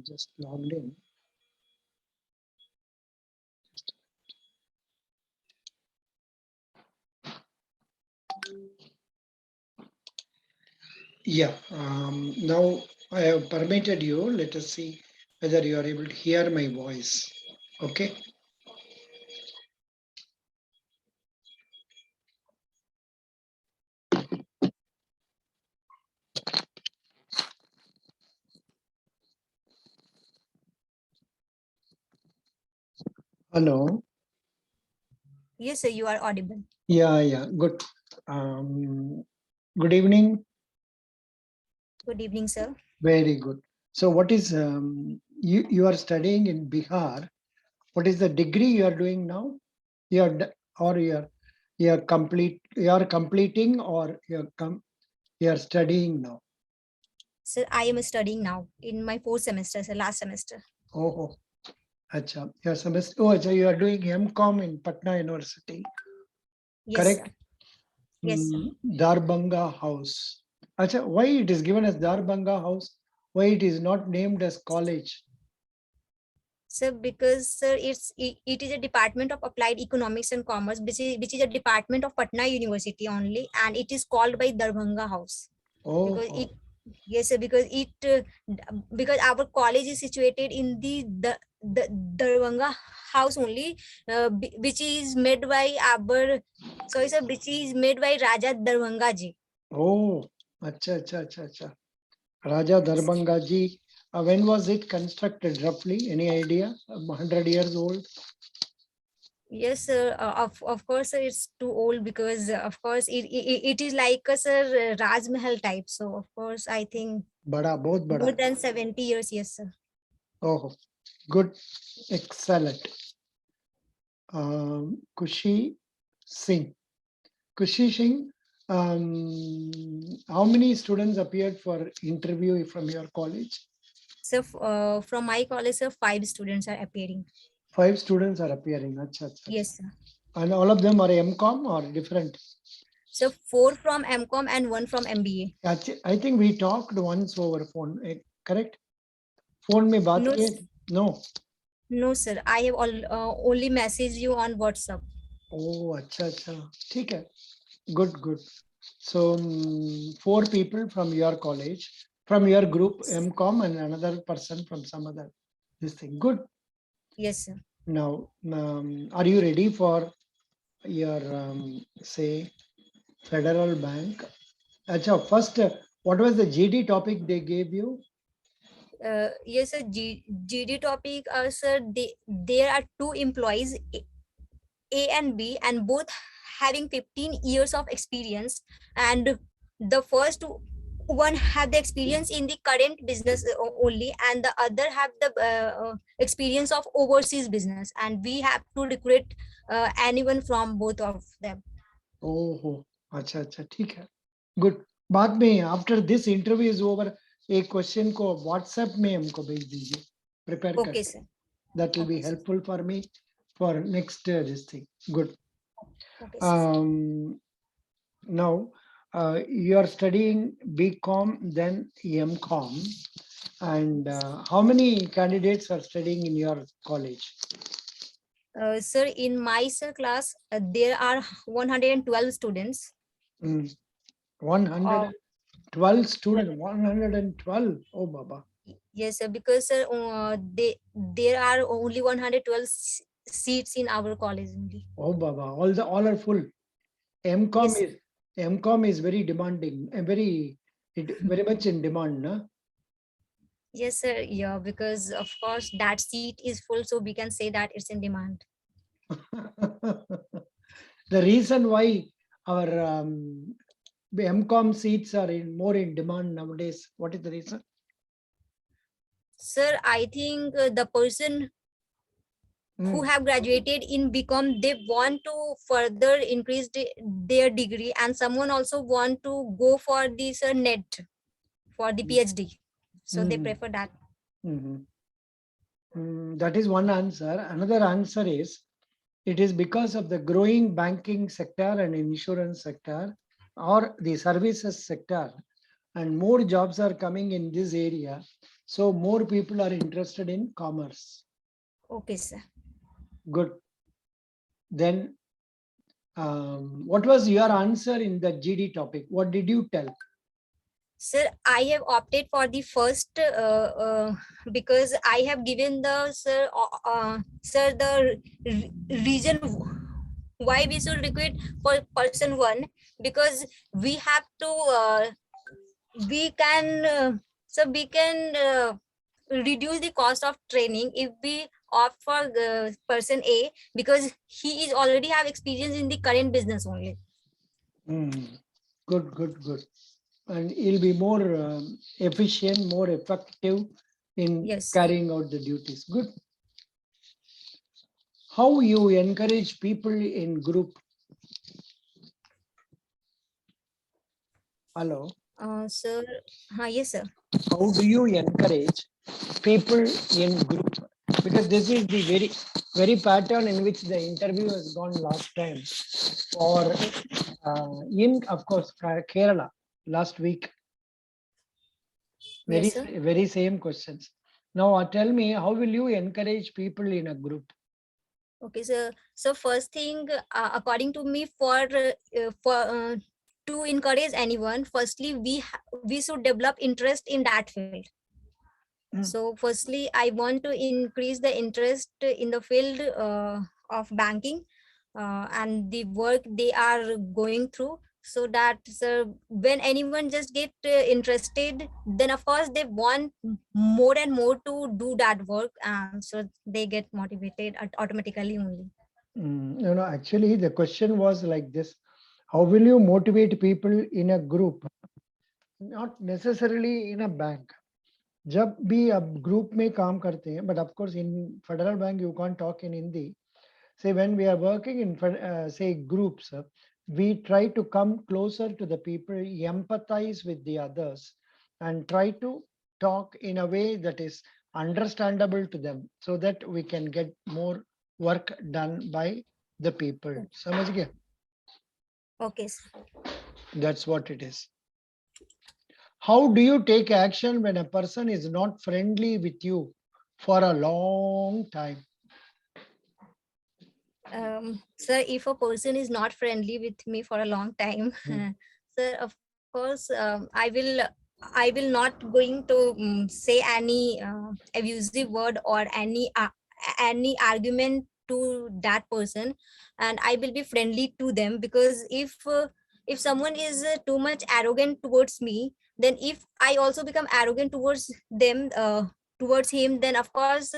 Just logged in. Yeah, now I have permitted you. Let us see whether you are able to hear my voice. Okay. Hello. Yes, sir, you are audible. Yeah, good. Good evening. Good evening, sir. Very good. So what is, you are studying in Bihar. What is the degree you are doing now? You are, or you are completing, or you are studying now? Sir, I am studying now in my fourth semester, sir, last semester. Oh, acha. Your semester. Oh, acha, you are doing MCom in Patna University. Yes, Correct? sir. Yes, sir. Darbhanga House. Acha, why it is given as Darbhanga House? Why it is not named as college? Sir, because sir, it is a department of applied economics and commerce, which is a department of Patna University only, and it is called by Darbhanga House because Oh, it. Yes, sir, because our college is situated in the Darbhanga house only, which is made by our, sorry sir, which is made by Raja Darbhanga ji. oh, acha. Raja Darbhanga ji. When was it constructed roughly? Any idea? 100 years old? Yes, sir. Of course, sir, it's too old because of course it is like a sir Raj Mahal type. So of course, I think Bada, bahut more bada. than 70 years. Yes, sir. Oh, good, excellent. Kushi Singh. Kushi Singh, how many students appeared for interview from your college? So from my college, sir, 5 students are appearing. 5 students are appearing. Acha. Yes, sir. And all of them are MCom or different? So 4 from MCom and 1 from MBA. I think we talked once over phone, correct? Phone में बात No, किए? No. no, sir. I have only messaged you on WhatsApp. Oh, अच्छा. ठीक है. Good. So 4 people from your college, from your group MCom, and another person from some other this thing. Good. Yes, sir. Now, are you ready for your say federal bank? Acha, first, what was the GD topic they gave you? Yes, sir. GD topic, sir. There are 2 employees, A and B, and both having 15 years of experience, and the first one have the experience in the current business only, and the other have the experience of overseas business, and we have to recruit anyone from both of them. Oh, अच्छा, ठीक है. Good. बाद में after this interview is over, एक question को WhatsApp में हमको भेज दीजिए. Prepare Okay, करके. sir. That will be Okay, sir. helpful for me for next this thing. Good. Okay, sir. Now, you are studying BCom, then MCom, and how many candidates are studying in your college? Sir, in my sir class, there are 112 students. 112 students, 112. Oh, Baba. Yes, sir, because sir, there are only 112 seats in our college only. Oh, Baba. All are full. MCom Yes, is MCom is very demanding and very much in demand, no? yes, sir. Yeah, because of course that seat is full, so we can say that it's in demand. The reason why our MCom seats are more in demand nowadays, what is the reason? Sir, I think the person who have graduated in BCom, they want to further increase their degree, and someone also want to go for this NET for the PhD, so they prefer that. That is one answer. Another answer is it is because of the growing banking sector and insurance sector or the services sector, and more jobs are coming in this area. So more people are interested in commerce. Okay, sir. Good. Then what was your answer in the GD topic? What did you tell? Sir, I have opted for the first because I have given the sir the reason why we should recruit for person one, because we have to we can we can reduce the cost of training if we opt for the person A, because he is already have experience in the current business only. Good, good, good. And he'll be more efficient, more effective in Yes. carrying out the duties. Good. How you encourage people in group? Hello. Sir, yes, sir. How do you encourage people in group? Because this is the very pattern in which the interview has gone last time. Or in, of course, Kerala last week. Yes, sir. Very same questions. Now tell me, how will you encourage people in a group? Okay, so first thing, according to me, for to encourage anyone, firstly we should develop interest in that field. So firstly, I want to increase the interest in the field of banking and the work they are going through, so that when anyone just get interested, then of course they want more and more to do that work, and so they get motivated automatically only. Actually, the question was like this: how will you motivate people in a group? Not necessarily in a bank. जब भी अब group में काम करते हैं, but of course in Federal Bank you can't talk in Hindi. Say when we are working in say groups, we try to come closer to the people, empathize with the others, and try to talk in a way that is understandable to them, so that we can get more work done by the people. समझ गया? Okay, sir. That's what it is. How do you take action when a person is not friendly with you for a long time? Sir, if a person is not friendly with me for a long time, sir, of course, I will not going to say any abusive word or any argument to that person, and I will be friendly to them, because if someone is too much arrogant towards me, then if I also become arrogant towards them, towards him, then of course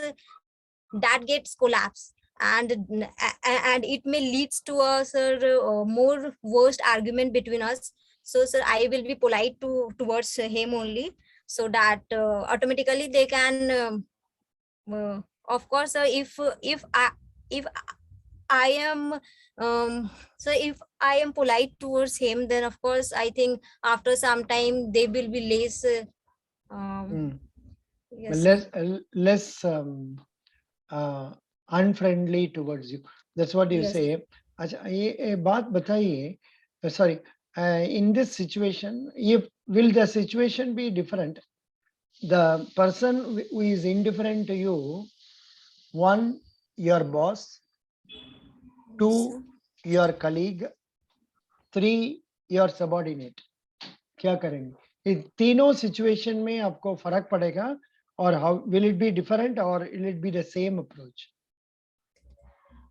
that gets collapse, and it may leads to a more worst argument between us. So sir, I will be polite towards him only, so that automatically they can of course if I am so if I am polite towards him, then of course I think after some time they will be less yes sir. Less unfriendly towards you. That's what you Yes. say. अच्छा, ये बात बताइए. Sorry. In this situation, if will the situation be different? The person who is indifferent to you, one, your boss, Yes, two, sir. your colleague, three, your subordinate. क्या करेंगे? इन तीनों situation में आपको फर्क पड़ेगा, और how will it be different or will it be the same approach?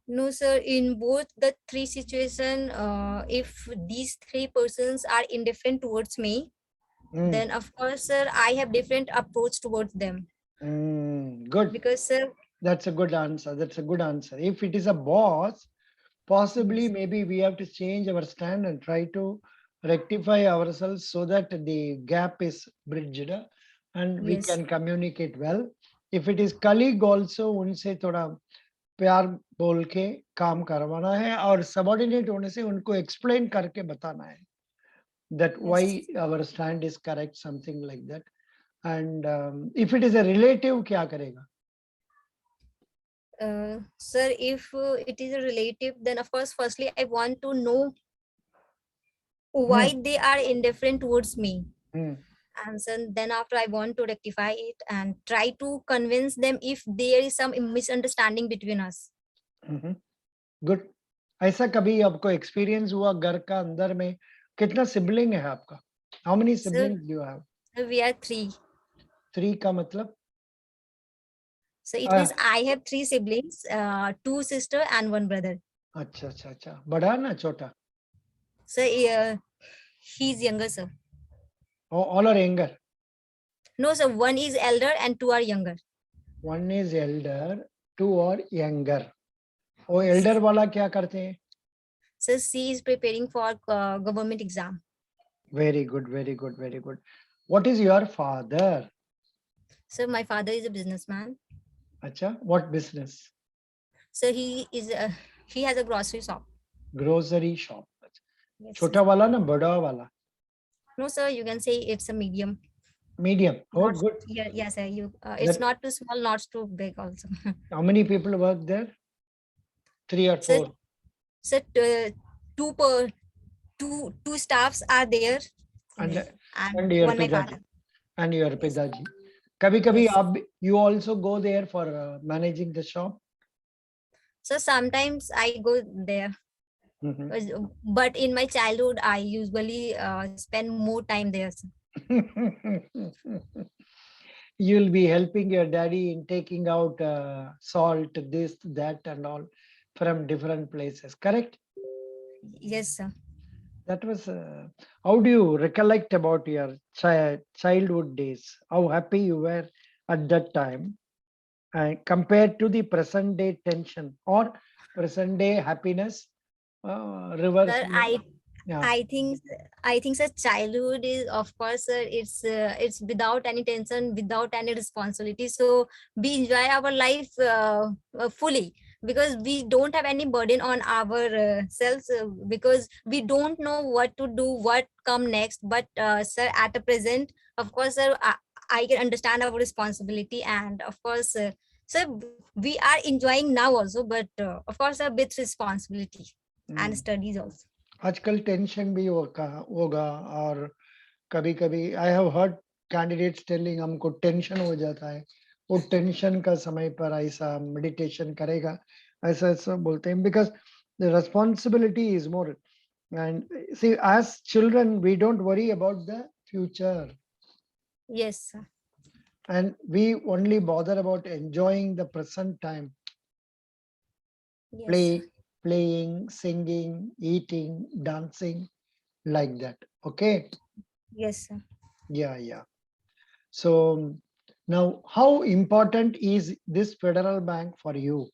No, sir. In both the three situation, if these three persons are indifferent towards me, then of course, sir, I have different approach towards them. Good. Because, sir, That's a good answer. That's a good answer. If it is a boss, possibly yes, maybe we have to change our stand and try to rectify ourselves so that the gap is bridged and we yes, can communicate well. If it is colleague also, उनसे थोड़ा प्यार बोल के काम करवाना है, और subordinate होने से उनको एक्सप्लेन करके बताना है that why yes. our stand is correct, something like that. And if it is a relative, क्या करेगा? Sir, if it is a relative, then of course, firstly, I want to know why they are indifferent towards me. And then after I want to rectify it and try to convince them if there is some misunderstanding between us. Good. ऐसा कभी आपको experience हुआ घर का अंदर में? कितना sibling है आपका? How many siblings do you have? So we are 3. 3 का मतलब? So it means I have 3 siblings, 2 sister and 1 brother. अच्छा अच्छा अच्छा. बड़ा ना छोटा? So he's younger, sir. All are younger? No, sir. 1 is elder and 2 are younger. 1 is elder, 2 are younger. वो elder वाला क्या करते हैं? So she is preparing for government exam. Very good, very good, very good. What is your father? So my father is a businessman. अच्छा, what business? So he has a grocery shop. Grocery shop. Yes, छोटा वाला ना बड़ा वाला? No, sir. You can say it's a medium. Medium. Oh, Not, good. yeah, yes, sir. It's not too small, not too big also. How many people work there? 3 or 4? So two staffs are there, And and your one my Pidaji. father. And your Yes. Pidaji. कभी-कभी Yes. आप you also go there for managing the shop? So sometimes I go there. But in my childhood, I usually spend more time there. You'll be helping your daddy in taking out salt, this, that, and all from different places, correct? Yes, sir. That was, how do you recollect about your childhood days? How happy you were at that time compared to the present day tension or present day happiness? Reverse. Sir, Yeah. I think sir, childhood is, of course, sir, it's without any tension, without any responsibility. So we enjoy our life fully, because we don't have any burden on our selves, because we don't know what to do, what come next. But sir, at the present, of course, sir, I can understand our responsibility, and of course, sir, we are enjoying now also, but of course, sir, with responsibility and studies also. आजकल tension भी होगा और कभी कभी I have heard candidates telling हमको tension हो जाता है, वो टेंशन का समय पर ऐसा मेडिटेशन करेगा, ऐसा ऐसा बोलते हैं, because the responsibility is more. And see as children we don't worry about the future. Yes, sir. And we only bother about enjoying the present time. Yes. Playing, singing, eating, dancing, like that. Okay. Yes, sir. Yeah. So now, how important is this federal bank for you?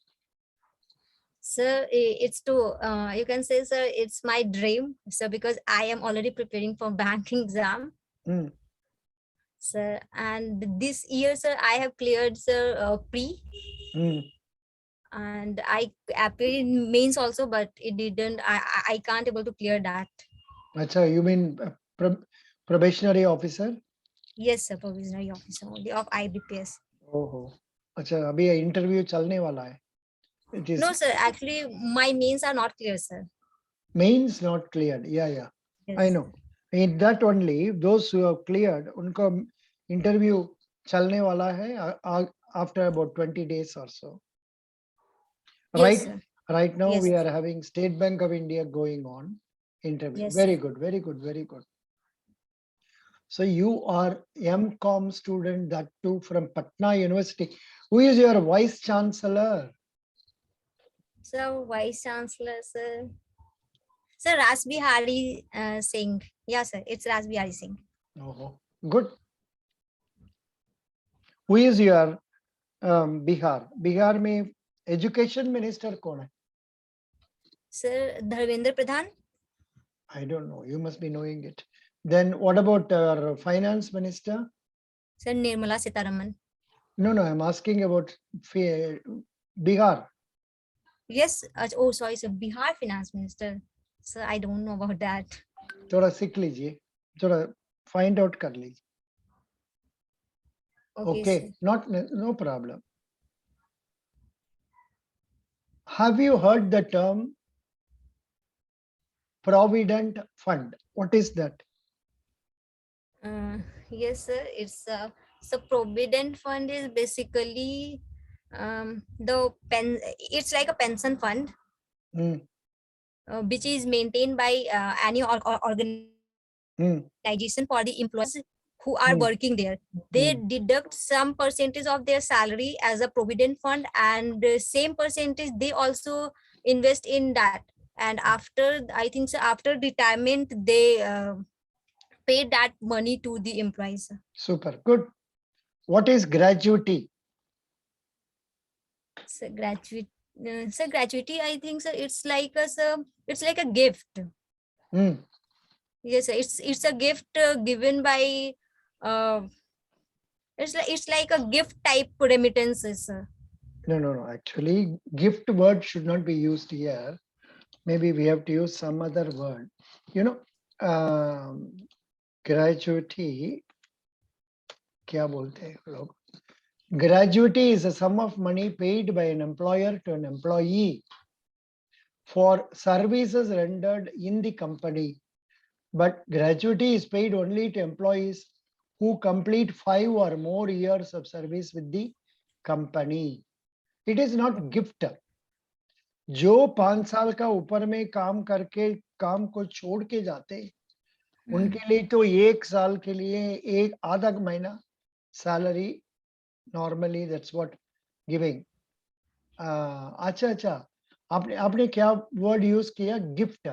Sir, it's to you can say, sir, it's my dream. So because I am already preparing for banking exam. Sir, and this year, sir, I have cleared, sir, pre. And I appeared in mains also, but it didn't. I can't able to clear that. Acha, you mean probationary officer? Yes, sir, provisionary officer only of IBPS. Oh, acha, अभी interview चलने वाला है. It is. No, sir. Actually, my mains are not clear, sir. Mains not cleared. Yeah. Yes. I know. In that only, those who have cleared, उनको interview चलने वाला है after about 20 days or so. Yes, Right. sir. Right now Yes. we are having State Bank of India going on interview. Yes, Very sir. good. Very good. Very good. So you are MCOM student, that too from Patna University. Who is your vice chancellor? So vice chancellor, sir. Sir, Rasbihari Singh. Yeah, sir. It's Rasbihari Singh. Oh, good. Who is your Bihar? Bihar में education minister कौन है? Sir, Dharmendra Pradhan. I don't know. You must be knowing it. Then what about our finance minister? Sir, Nirmala Sitaraman. No, I'm asking about Bihar. Yes. Oh, sorry, sir. Bihar finance minister. Sir, I don't know about that. थोड़ा सीख लीजिए, थोड़ा find out कर लीजिए. Okay, no problem. Have you heard the term Provident Fund? What is that? Yes, sir. So provident fund is basically the pen. It's like a pension fund Hmm. which is maintained by any organization for the Hmm. employees who are working there. Hmm. They Hmm. deduct some percentage of their salary as a provident fund, and same percentage they also invest in that. And after, I think so, after retirement, they pay that money to the employees. Super good. What is gratuity? So gratuity, I think so. It's like a gift. Hmm. Yes, sir. It's a gift given by uh, it's like a gift type remittances. No, no, no. Actually, gift word should not be used here. Maybe we have to use some other word. You know, gratuity, क्या बोलते हैं लोग? Gratuity is a sum of money paid by an employer to an employee for services rendered in the company. But gratuity is paid only to employees who complete 5 or more years of service with the company. It is not gift. जो 5 साल का ऊपर में काम करके काम को छोड़ के जाते उनके लिए तो 1 साल के लिए एक आधा महीना salary normally that's what giving अच्छा अच्छा आपने आपने क्या वर्ड यूज किया gift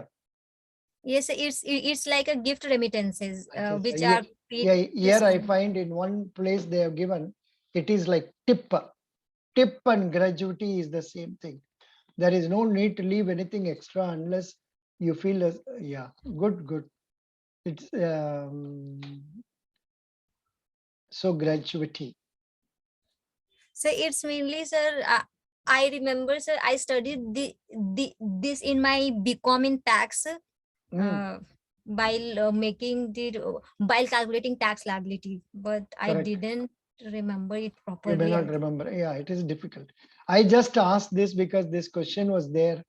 Yes, it's like a gift remittances अच्छा अच्छा which ये are paid yeah to here I some. find in one place they have given it is like tip and gratuity is the same thing. There is no need to leave anything extra unless you feel as yeah good. It's so gratuity. So it's mainly, sir. I remember, sir. I studied this in my BCom in tax. Mm, While calculating tax liability, but I correct. didn't remember it You may properly, not I think. remember. Yeah, it is difficult. I just asked this because this question was there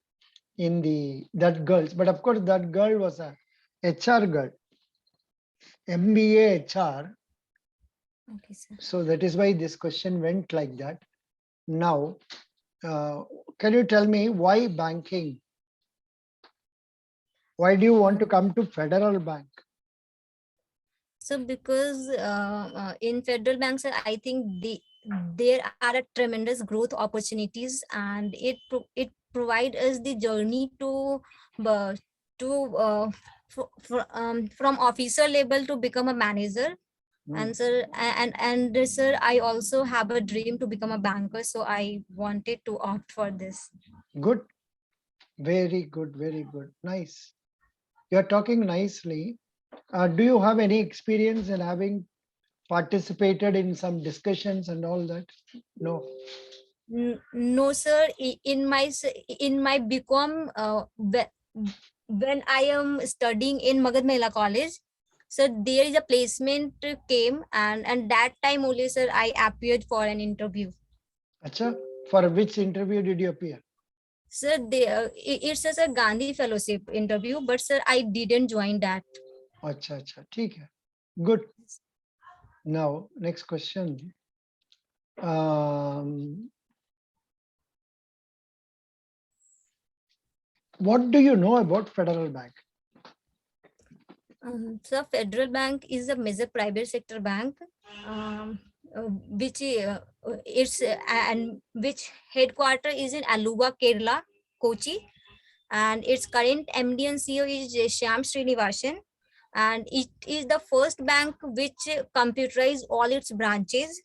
in the that girls, but of course that girl was a HR girl, MBA HR. Okay, sir. So that is why this question went like that. Now, uh, can you tell me why banking? Why do you want to come to Federal Bank? So because in federal banks, I think there are a tremendous growth opportunities, and it provide us the journey uh, from officer level to become a manager. Hmm. And sir, and sir, I also have a dream to become a banker, so I wanted to opt for this. Good, very good, nice. You're talking nicely. Do you have any experience in having participated in some discussions and all that? No. No, sir. In my BCom, when I am studying in Magad Mahila College, so there is a placement came, and that time only, sir, I appeared for an interview. Acha, for which interview did you appear? Sir, it's just a Gandhi Fellowship interview, but sir, I didn't join that. Acha, ठीक है. Good. Now, next question. What do you know about Federal Bank? So Federal Bank is a major private sector bank, um, which it's and which headquarter is in Aluva, Kerala, Kochi, and its current MD and CEO is Shyam Srinivasan, and it is the first bank which computerized all its branches,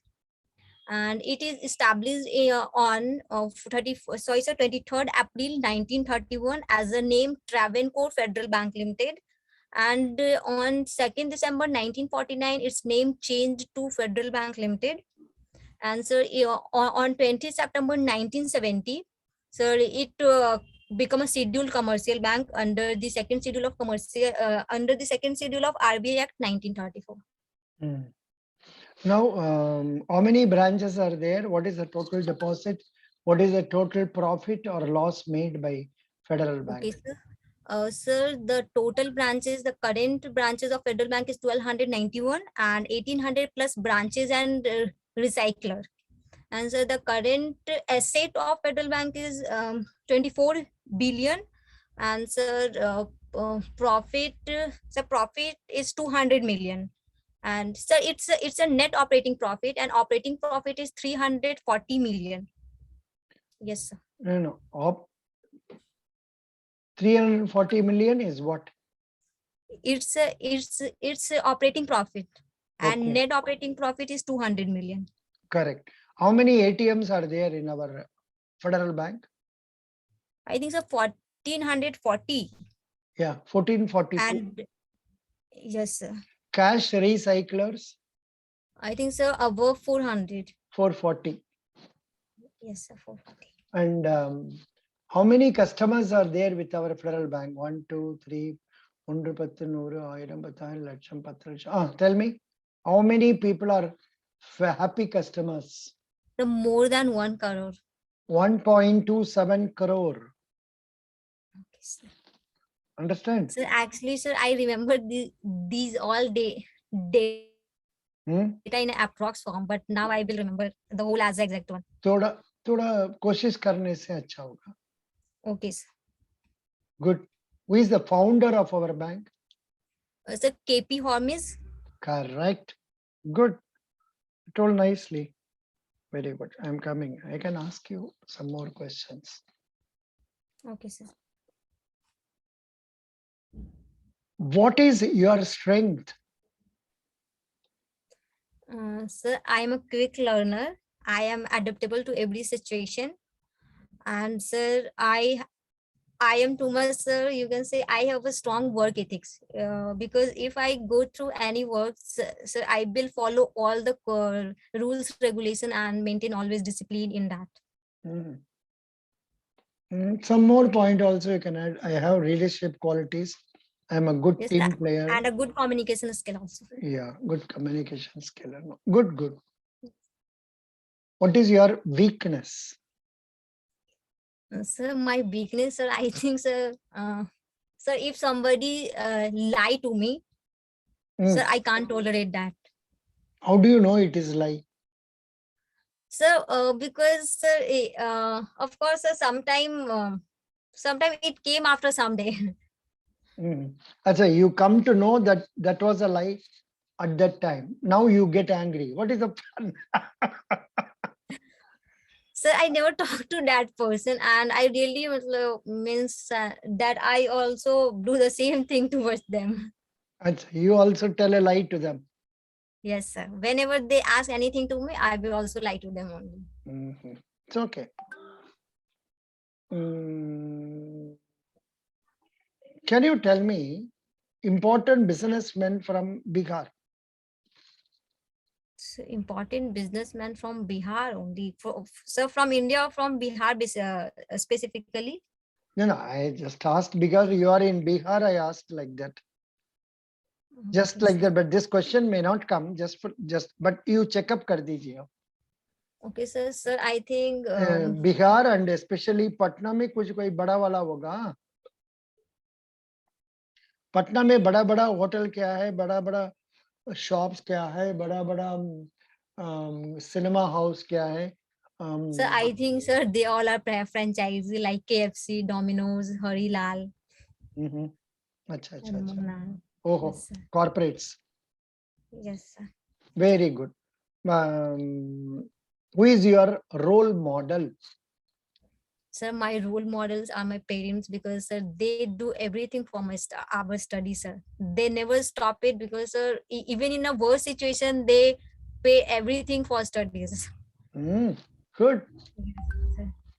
and it is established on 23rd April 1931 as a name Travancore Federal Bank Limited, and on 2nd December 1949 its name changed to Federal Bank Limited. And so on 20th September 1970, so it become a scheduled commercial bank under the second schedule of RBI Act 1934. Hmm. Now, how many branches are there? What is the total deposit? What is the total profit or loss made by Federal Okay, Bank? sir. Sir, the total branches, the current branches of Federal Bank is 1291 and 1800 plus branches and recycler. And so the current asset of Federal Bank is 24 billion. And sir, profit is 200 million. And sir, it's a net operating profit, and operating profit is 340 million. Yes, sir. No, 340 million is what? It's a operating profit, and Okay, net operating profit is 200 million. correct. How many ATMs are there in our Federal Bank? I think so 1440. Yeah, 1442. And yes, sir. Cash recyclers, I think so above 400. 440. Yes, sir, 440. And how many customers are there with our Federal Bank? 1, 2, 3, 100, 10, 100, 10,000, laksham, 10 laksham. Tell me, how many people are happy customers? The more than 1 crore. 1.27 crore. Okay, sir. Understand? So actually, sir, I remember these all data in approx form, but now I will remember the whole as the exact one. थोड़ा थोड़ा कोशिश करने से अच्छा होगा. Okay, sir. Good. Who is the founder of our bank? Sir, KP Hobbies. Correct. Good. Told nicely. Very good. I'm coming. I can ask you some more questions. Okay, sir. What is your strength? Sir, I am a quick learner. I am adaptable to every situation. And sir, I am too much, sir. You can say I have a strong work ethics, because if I go through any work, sir, I will follow all the rules, regulation, and maintain always discipline in that. Some more point also you can add. I have leadership qualities. I'm a good Yes, team player. and a good communication skill also. Yeah, good communication skill. Good, good. What is your weakness? Sir, my weakness, sir, I think, sir, if somebody lie to me, sir, I can't tolerate that. How do you know it is lie? Sir, because sir, of course, sir, sometime it came after some day. Achha, you come to know that that was a lie at that time. Now you get angry. What is the fun? Sir, I never talked to that person, and I really means that I also do the same thing towards them. Achha, you also tell a lie to them. Yes, sir. Whenever they ask anything to me, I will also lie to them only. It's okay. Can you tell me important businessmen from Bihar? So important businessman from Bihar only. So from India or from Bihar specifically? No, I just asked because you are in Bihar. I asked like that. Just like that, but this question may not come but you check up kar dijiye. Okay, sir. Sir, I think Bihar and especially Patna में कुछ कोई बड़ा वाला होगा. पटना में बड़ा बड़ा hotel क्या है, बड़ा बड़ा शॉप्स क्या है, बड़ा बड़ा सिनेमा हाउस क्या है. Sir, I think, sir, they all are franchisee like KFC, Domino's, Harilal. अच्छा अच्छा अच्छा. Oh, yes, corporates. Yes, sir. Very good. Who is your role model? Sir, my role models are my parents, because sir, they do everything for our study, sir. They never stop it, because sir, even in a worse situation, they pay everything for studies. Good.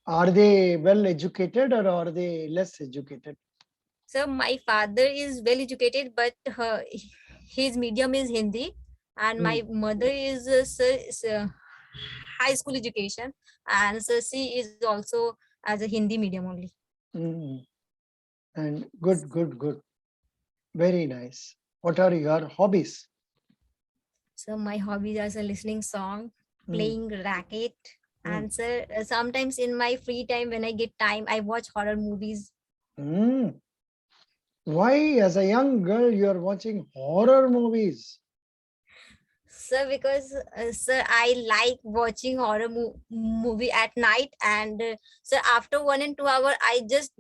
Are they well educated or are they less educated? So my father is well educated, but his medium is Hindi, and my mother is high school education, and so she is also as a Hindi medium only. And good. Very nice. What are your hobbies? So my hobbies are listening song, playing racket, and sir, sometimes in my free time when I get time, I watch horror movies. Why, as a young girl, you are watching horror movies? Sir, because sir, I like watching horror movie at night, and sir, after 1 and 2 hour, I just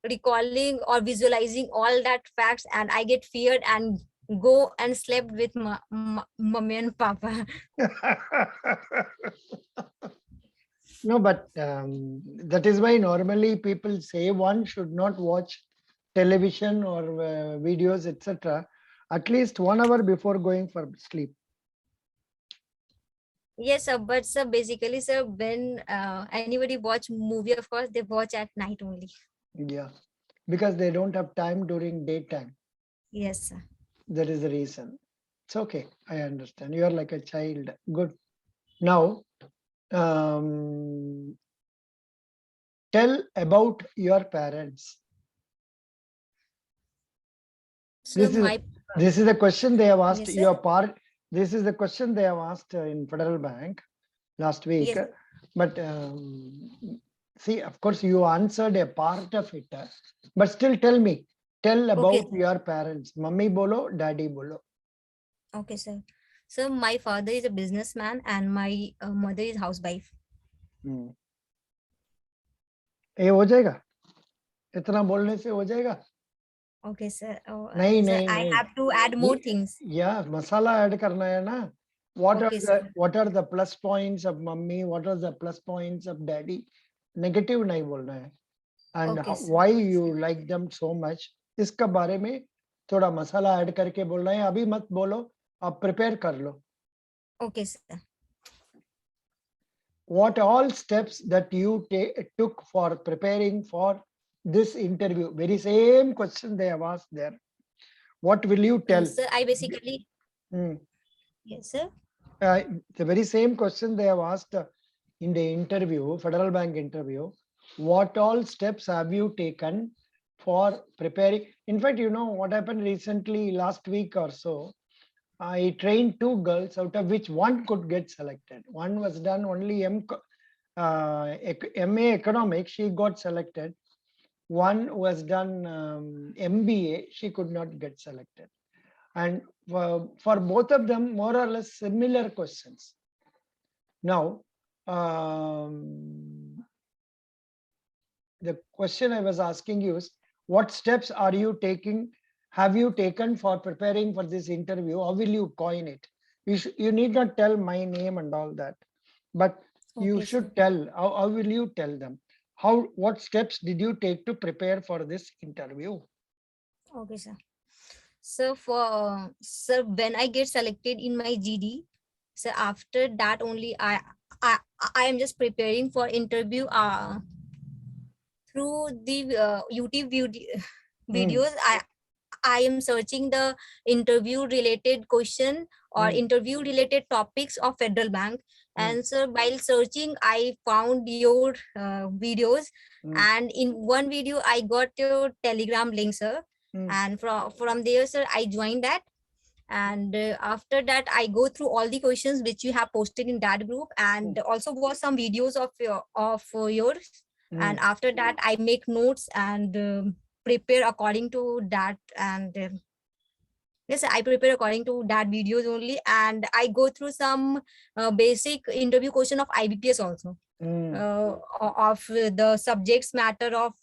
recalling or visualizing all that facts, and I get feared and go and slept with mommy and papa. No, but that is why normally people say one should not watch television or videos, etc. at least 1 hour before going for sleep. Yes, sir, but sir, basically, sir, when anybody watch movie, of course, they watch at night only. Yeah, because they don't have time during daytime. Yes, sir. That is the reason. It's okay. I understand. You are like a child. Good. Now, um, tell about your parents. So This is my this is the question they have asked. yes, sir. Your part. This is the question they have asked in Federal Bank last week. Yes. But see, of course, you answered a part of it. But still, tell me. Tell Okay. about your parents. Mummy bolo, daddy bolo. Okay, sir. So my father is a businessman and my mother is housewife. Hmm. ये हो जाएगा इतना बोलने से हो जाएगा Okay, sir. Oh, नहीं sir, नहीं I नहीं have to add more things. या मसाला ऐड करना है ना what are Okay, the sir. what are the plus points of mummy, what are the plus points of daddy? Negative नहीं बोलना है and Okay, sir. why you like them so much, इसका बारे में थोड़ा मसाला ऐड करके बोलना है अभी मत बोलो आप प्रिपेयर कर लो Okay, sir. what all steps that you took for preparing for this interview, very same question they have asked there. What will you tell? Sir, I basically Hmm. yes, sir. The very same question they have asked in the interview, Federal Bank interview. What all steps have you taken for preparing? In fact, you know what happened recently, last week or so. I trained two girls, out of which one could get selected. One was done only MA Economics, she got selected. One was done MBA, she could not get selected. And for both of them, more or less similar questions. Now, the question I was asking you is, what steps are you taking, have you taken for preparing for this interview? How will you coin it? You need not tell my name and all that, but you Okay, sir. should tell, how will you tell them? What steps did you take to prepare for this interview? Okay, sir. So for sir, when I get selected in my GD, so after that only I I am just preparing for interview through the YouTube videos. I am searching the interview related question or Mm, interview related topics of Federal Bank. mm, And so while searching, I found your videos, mm, and in one video I got your Telegram link, sir. mm, And from there, sir, I joined that. And after that, I go through all the questions which you have posted in that group, and mm, also watch some videos of yours. And mm, after that, I make notes and prepare according to that. And yes, I prepare according to that videos only, and I go through some basic interview question of IBPS also, mm, of the subjects matter of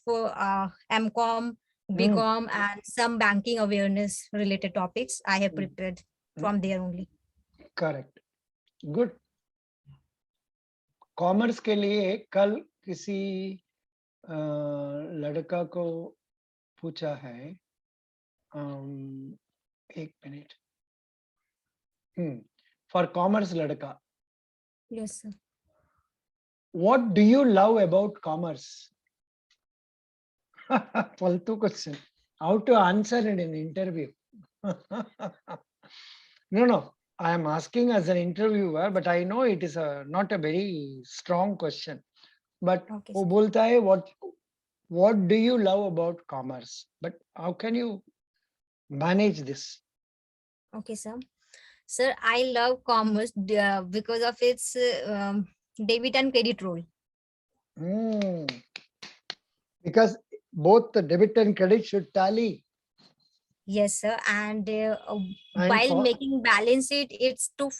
MCOM, mm, BCom, and some banking awareness related topics I have mm, prepared mm. from there only. Correct. Good. Commerce के लिए कल किसी लड़का को पूछा है एक minute for commerce लड़का Yes, sir. What do you love about commerce फालतू question how to answer in an interview no I am asking as an interviewer but I know it is not a very strong question but Okay, वो sir. बोलता है what do you love about commerce, but how can you manage this? Okay, sir. Sir, I love commerce because of its debit and credit role. Hmm. Because both the debit and credit should tally. Yes, sir. And And while making balance sheet, it's too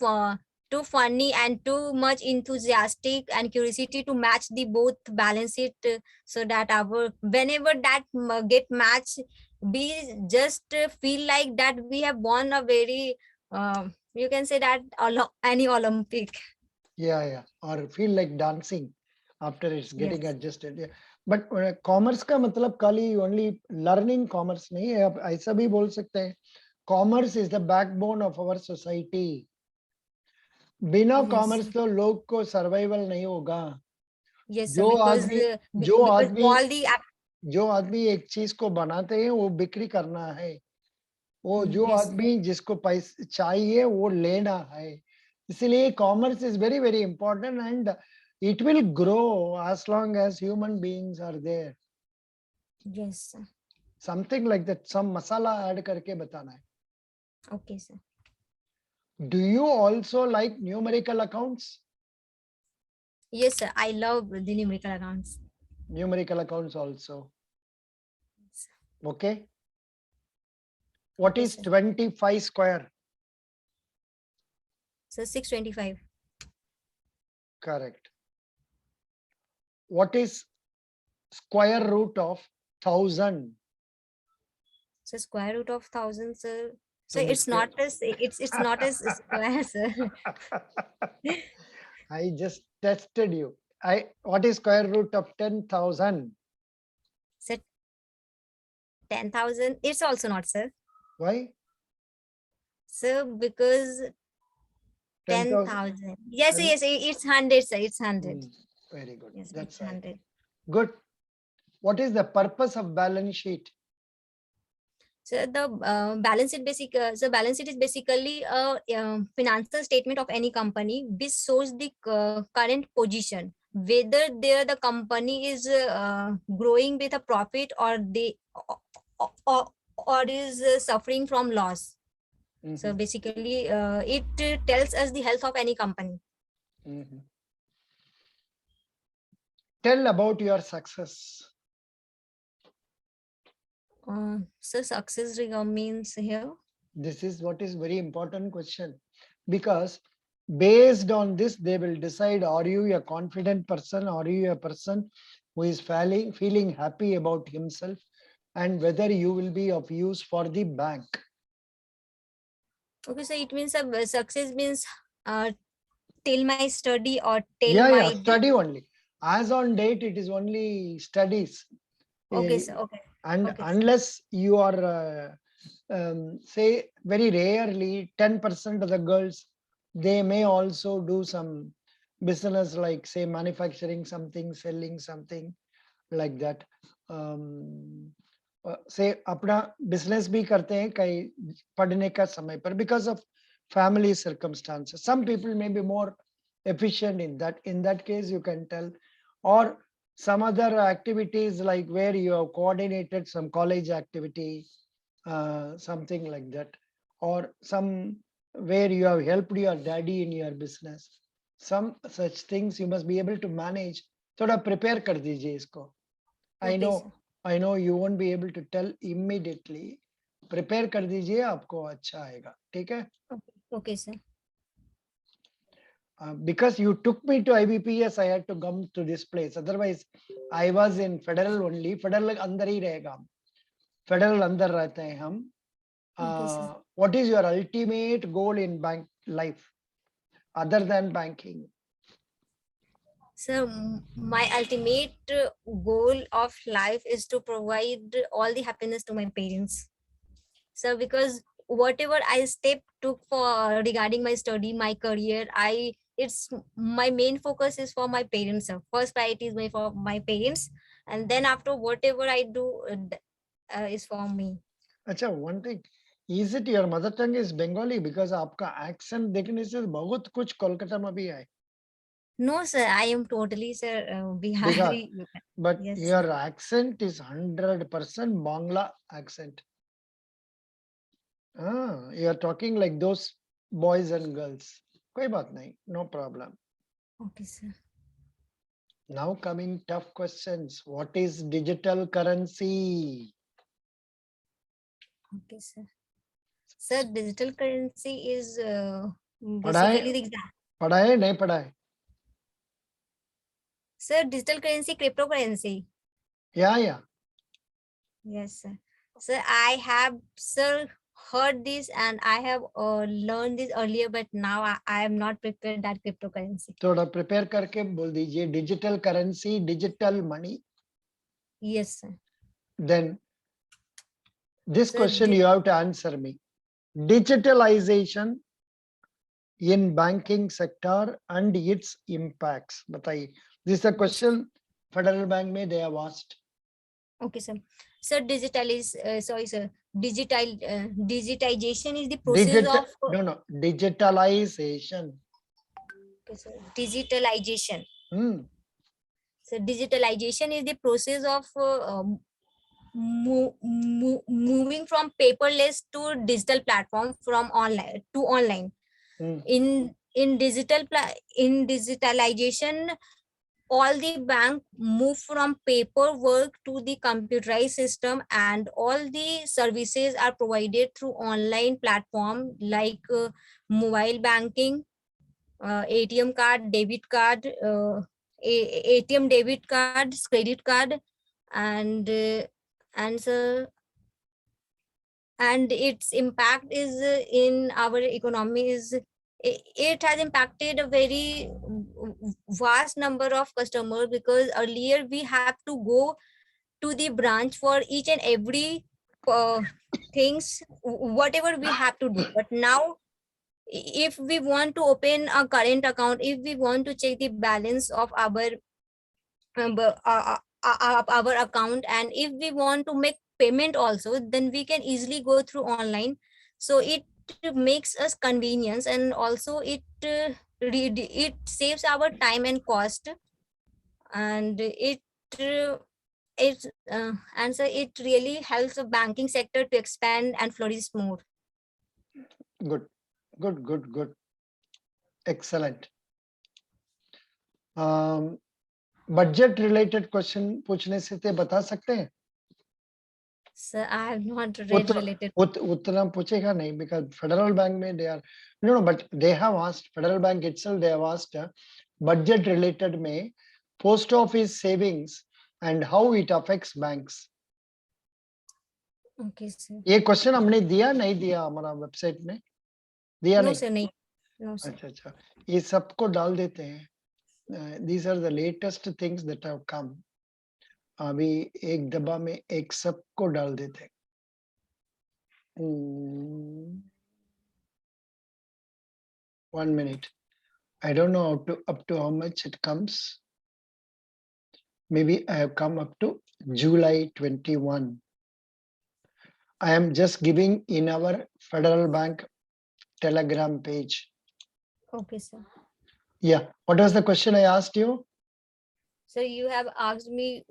funny and too much enthusiastic and curiosity to match the both balance sheet, so that our whenever that get matched, we just feel like that we have won a very you can say that any Olympic. yeah, or feel like dancing after it's getting Yes. adjusted. Yeah. But commerce का मतलब खाली only learning commerce नहीं है, आप ऐसा भी बोल सकते हैं commerce is the backbone of our society. बिना Yes. कॉमर्स तो लोग को सर्वाइवल नहीं होगा. Yes, sir. जो Because आदमी जो because आदमी all the जो आदमी एक चीज को बनाते हैं वो बिक्री करना है. वो जो yes. आदमी जिसको पैसे चाहिए वो लेना है. इसलिए commerce is very very important and it will grow as long as human beings are there. Yes, sir. Something like that, some masala add करके बताना है. Okay, sir. Do you also like numerical accounts? Yes, sir. I love the numerical accounts. Numerical accounts also. Yes. Okay. What Okay, is sir. 25 square? So 625. Correct. What is square root of 1000? So square root of 1,000, sir. So तुम it's इसके not as it's not as square, sir. I just tested you. What is square root of 10,000? So 10,000. It's also not, sir. Why? So because 10,000. 10,000. Yes, And yes. It's 100, sir. It's 100. very good. Yes, That's it's right. 100. Good. What is the purpose of balance sheet? So the balance sheet is basically a financial statement of any company which shows the current position, whether there the company is growing with a profit or or, or is suffering from loss. So Mhm, basically, it tells us the health of any company. mhm. Tell about your success. So success means here. This is what is very important question, because based on this they will decide, are you a confident person, are you a person who is feeling happy about himself, and whether you will be of use for the bank. Okay, so it means success means till my study or till Yeah, my study only. As on date, it is only studies. okay, sir. Okay. And Okay, sir. unless you are, say, very rarely, 10% of the girls, they may also do some business like, say, manufacturing something, selling something like that. Say, अपना business भी करते हैं कई पढ़ने का समय पर, because of family circumstances. Some people may be more efficient in that. In that case, you can tell. Or some other activities like where you have coordinated some college activity, something like that, or some where you have helped your daddy in your business. Some such things you must be able to manage. थोड़ा prepare कर दीजिए इसको. Okay, sir. I know you won't be able to tell immediately. Prepare कर दीजिए, आपको अच्छा आएगा. ठीक है? Okay, okay, sir. Because you took me to IBPS, I had to come to this place. Otherwise, I was in federal only. Federal अंदर ही रहेगा. Federal अंदर रहते हैं हम. Okay, sir. What is your ultimate goal in bank life, other than banking? So my ultimate goal of life is to provide all the happiness to my parents. So because whatever I step took for regarding my study, my career, it's my main focus is for my parents. Sir. First priority is for my parents, and then after whatever I do is for me. अच्छा, one thing, is it your mother tongue is Bengali? Because आपका accent देखने से बहुत कुछ कोलकाता में भी है. No, sir, I am totally, sir, Bihar. Bihari. But Yes, sir. your accent is 100% Bangla accent. You are talking like those boys and girls. कोई बात नहीं, no problem. Okay, sir. Now coming tough questions. What is digital currency? Okay, sir. Sir, digital currency is पढ़ा है basically the exam. पढ़ा है नहीं पढ़ा है? Sir, digital currency, cryptocurrency. Yeah. Yes, sir. Sir, I have, sir, heard this and I have learned this earlier, but now I am not prepared that cryptocurrency. थोड़ा prepare करके बोल दीजिए digital currency, digital money. Yes, sir. Then this Sir, question you have to answer me. Digitalization in banking sector and its impacts. बताइए. This is a question Federal Bank में they have asked. okay, sir. Sir, sorry, sir. Digitization is the process of Digitalization. okay, sir. Digitalization. Hmm. So digitalization is the process of moving from paperless to digital platform from online to online. Hmm. In digitalization, all the bank move from paperwork to the computerized system, and all the services are provided through online platform like mobile banking, ATM card, debit card, ATM debit card, credit card, and so and its impact is in our economy is it has impacted a very vast number of customers, because earlier we have to go to the branch for each and every things whatever we have to do. But now if we want to open a current account, if we want to check the balance of our account, and if we want to make payment also, then we can easily go through online. So it makes us convenience, and also it saves our time and cost, and and so it really helps the banking sector to expand and flourish more. Good. Excellent. Budget related question पूछने से ते बता सकते हैं? Sir, I have not read related. उतना पूछेगा नहीं, because federal bank में they are no, but they have asked, federal bank itself they have asked budget related में post office savings and how it affects banks. Okay, sir. ये question हमने दिया नहीं दिया हमारा वेबसाइट में? दिया No, नहीं? sir, नहीं. No, sir. अच्छा ये सबको डाल देते हैं. These are the latest things that have come. अभी एक डब्बा में एक सबको डाल देते हैं. 1 minute. I don't know up to how much it comes. Maybe I have come up to July 21. I am just giving in our Federal Bank Telegram page. Okay, sir. Yeah. What was the question I asked you? So you have asked me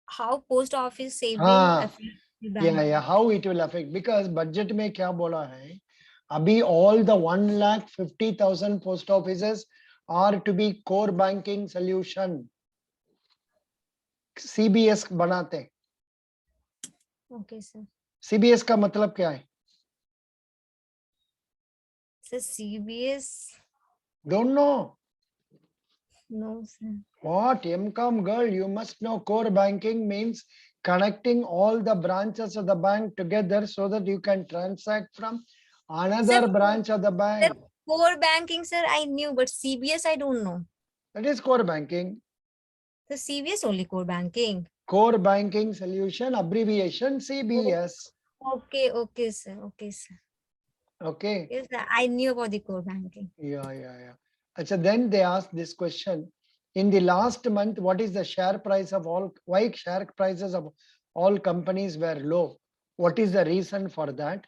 how post office saving affects the bank. Yeah. How it will affect, because budget में क्या बोला है? अभी all the 1,50,000 post offices are to be core banking solution. CBS बनाते हैं. Okay, sir. CBS का मतलब क्या है? So CBS. Don't know. No, sir. What? MCOM girl, you must know core banking means connecting all the branches of the bank together so that you can transact from another branch of the bank. Sir, core banking, sir, I knew, but CBS, I don't know. That is core banking. So CBS only core banking. Core banking solution, abbreviation CBS. Okay, sir. Okay. Yes, sir, I knew about the core banking. Yeah. So then they asked this question. In the last month, what is the share price of all, why share prices of all companies were low? What is the reason for that?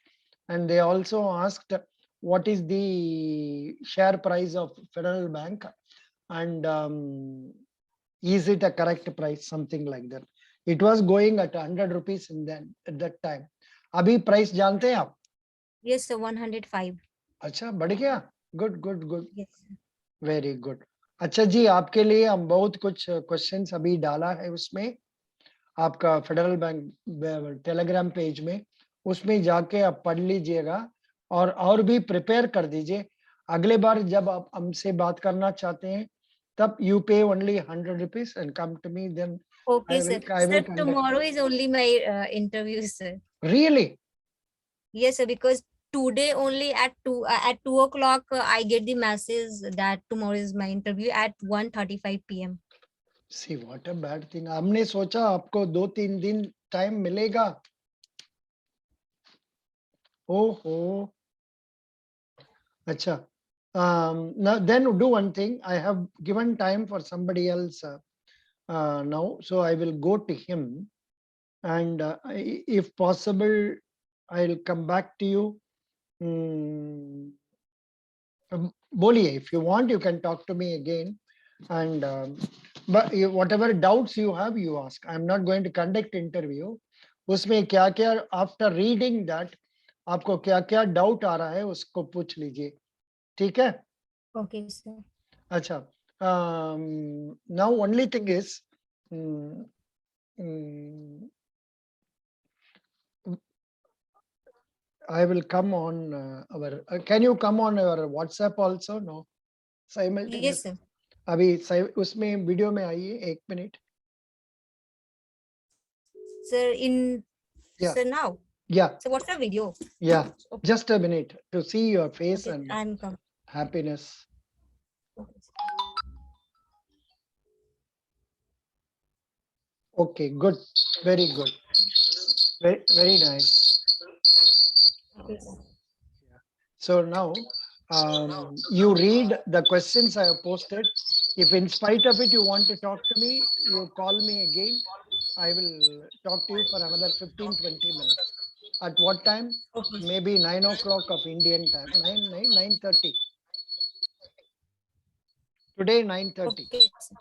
And they also asked, what is the share price of Federal Bank? And is it a correct price? Something like that. It was going at 100 rupees at that time. Abhi price जानते हैं आप? Yes, sir, 105. अच्छा, बढ़ गया? Good. Yes, sir. Very good. अच्छा जी, आपके लिए हम बहुत कुछ क्वेश्चंस अभी डाला है उसमें. आपका फेडरल बैंक टेलीग्राम पेज में, उसमें जाके आप पढ़ लीजिएगा और भी प्रिपेयर कर दीजिए। अगले बार जब आप हमसे बात करना चाहते हैं, तब you pay only 100 rupees and come to me, then Okay, I sir. will Sir, conduct. tomorrow is only my interview, sir. Really? Yes, sir, because today only at 2 o'clock I get the message that tomorrow is my interview at 1:35 p.m. See, what a bad thing. हमने सोचा आपको 2-3 दिन time मिलेगा। ओहो, अच्छा। Now then do one thing. I have given time for somebody else now, so I will go to him, and if possible, I'll come back to you. बोलिए, if you want, you can talk to me again, and but whatever doubts you have, you ask. I'm not going to conduct interview. उसमें क्या क्या after reading that आपको क्या क्या doubt आ रहा है उसको पूछ लीजिए, ठीक है? Okay, sir. अच्छा, now only thing is, mm, mm, I will come on our. Can you come on our WhatsApp also? No, Yes, simultaneous. sir. अभी उसमें वीडियो में आइए, 1 minute. Sir, Yeah, sir, now. yeah, So what's the video? yeah. Okay, Just a minute to see your face okay, and I'm come. happiness. Okay, Okay, good, very good, very nice. okay, sir. So now you read the questions I have posted. If in spite of it you want to talk to me, you call me again. I will talk to you for another 15-20 minutes. At what time? Okay. Maybe 9 o'clock of Indian time. 9:30. Today 9:30. Okay, sir.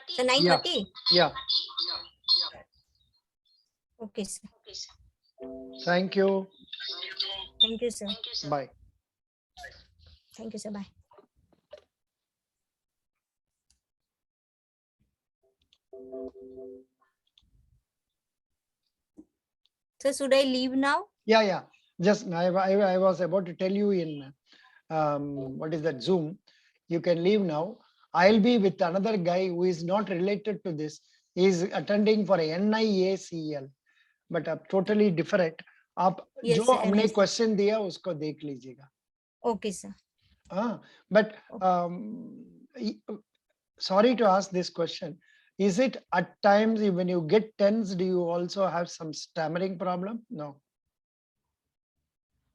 So Yeah, 9:30. yeah. Okay, sir. Thank you. Thank you, sir. Bye. Thank you, sir. Bye. So should I leave now? Yeah, yeah. Just I was about to tell you in what is that, Zoom. You can leave now. I'll be with another guy who is not related to this. He is attending for NIACL, but totally different. आप Yes, जो sir. हमने question दिया उसको देख लीजिएगा. Okay, sir. But Okay. sorry to ask this question. Is it at times when you get tense, do you also have some stammering problem? No.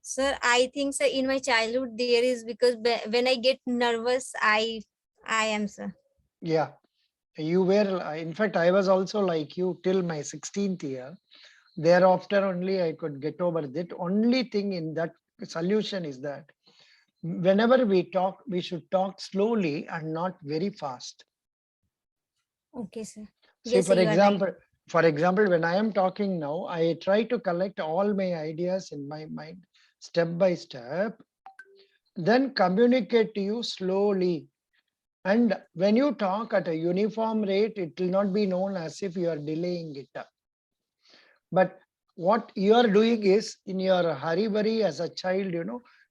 Sir, I think, sir, in my childhood there is, because when I get nervous, I am, sir. Yeah. You were, in fact, I was also like you till my 16th year. Thereafter only I could get over that. Only thing in that solution is that whenever we talk, we should talk slowly and not very fast. Okay, sir. See, Yes, sir, you are right. for example, when I am talking now, I try to collect all my ideas in my mind, step by step, then communicate to you slowly. And when you talk at a uniform rate, it will not be known as if you are delaying it. But what you are doing is, in your hurry as a child,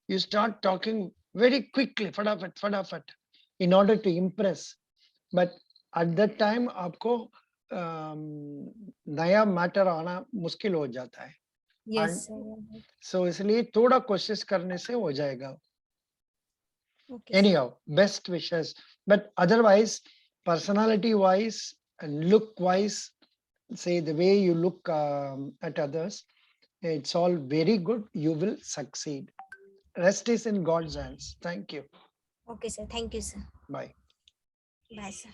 you start talking very quickly, फटाफट, in order to impress. But at that time, आपको नया matter आना मुश्किल हो जाता है. Yes, sir. You are right. So इसलिए थोड़ा कोशिश करने से हो जाएगा. Okay, sir. Anyhow, best wishes. But otherwise, personality wise and look wise, say the way you look at others, it's all very good. You will succeed. Rest is in God's hands. Thank you. Okay, sir. Thank you, sir. Bye. Bye, sir.